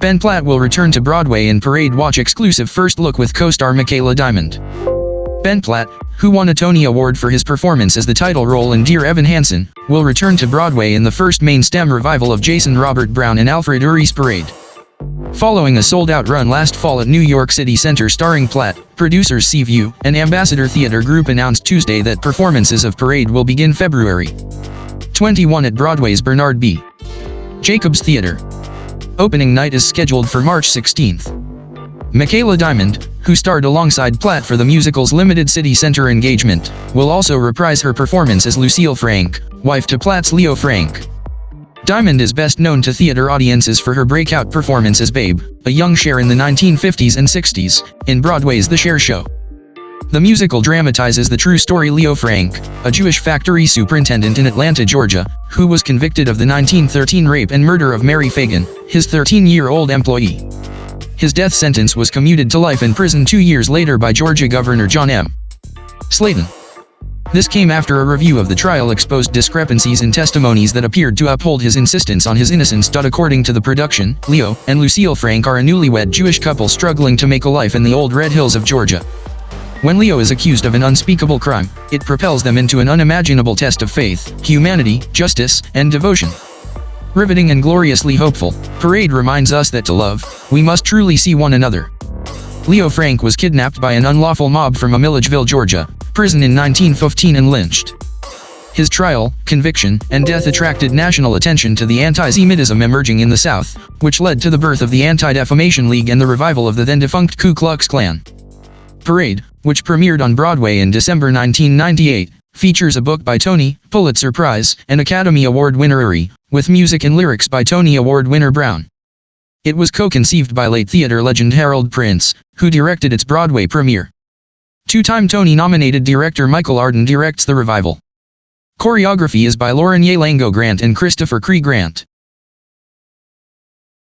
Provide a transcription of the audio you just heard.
Ben Platt will return to Broadway in Parade Watch exclusive first look with co-star Micaela Diamond. Ben Platt, who won a Tony Award for his performance as the title role in Dear Evan Hansen, will return to Broadway in the first main stem revival of Jason Robert Brown and Alfred Uhry's Parade. Following a sold-out run last fall at New York City Center starring Platt, producers Seaview and Ambassador Theatre Group announced Tuesday that performances of Parade will begin February 21 at Broadway's Bernard B. Jacobs Theatre. Opening night is scheduled for March 16th. Micaela Diamond, who starred alongside Platt for the musical's limited city center engagement, will also reprise her performance as Lucille Frank, wife to Platt's Leo Frank. Diamond is best known to theater audiences for her breakout performance as Babe, a young Cher in the 1950s and 60s, in Broadway's The Cher Show. The musical dramatizes the true story Leo Frank, a Jewish factory superintendent in Atlanta, Georgia, who was convicted of the 1913 rape and murder of Mary Fagan, his 13-year-old employee. His death sentence was commuted to life in prison 2 years later by Georgia Governor John M. Slayton. This came after a review of the trial exposed discrepancies in testimonies that appeared to uphold his insistence on his innocence. According to the production, Leo and Lucille Frank are a newlywed Jewish couple struggling to make a life in the old Red Hills of Georgia. When Leo is accused of an unspeakable crime, it propels them into an unimaginable test of faith, humanity, justice, and devotion. Riveting and gloriously hopeful, Parade reminds us that to love, we must truly see one another. Leo Frank was kidnapped by an unlawful mob from a Milledgeville, Georgia, prison in 1915 and lynched. His trial, conviction, and death attracted national attention to the anti-Semitism emerging in the South, which led to the birth of the Anti-Defamation League and the revival of the then-defunct Ku Klux Klan. Parade, which premiered on Broadway in December 1998, features a book by Tony, Pulitzer Prize, and Academy Award winner Uhry, with music and lyrics by Tony Award winner Brown. It was co-conceived by late theater legend Harold Prince, who directed its Broadway premiere. Two-time Tony-nominated director Michael Arden directs the revival. Choreography is by Lauren Yelango Grant and Christopher Cree Grant.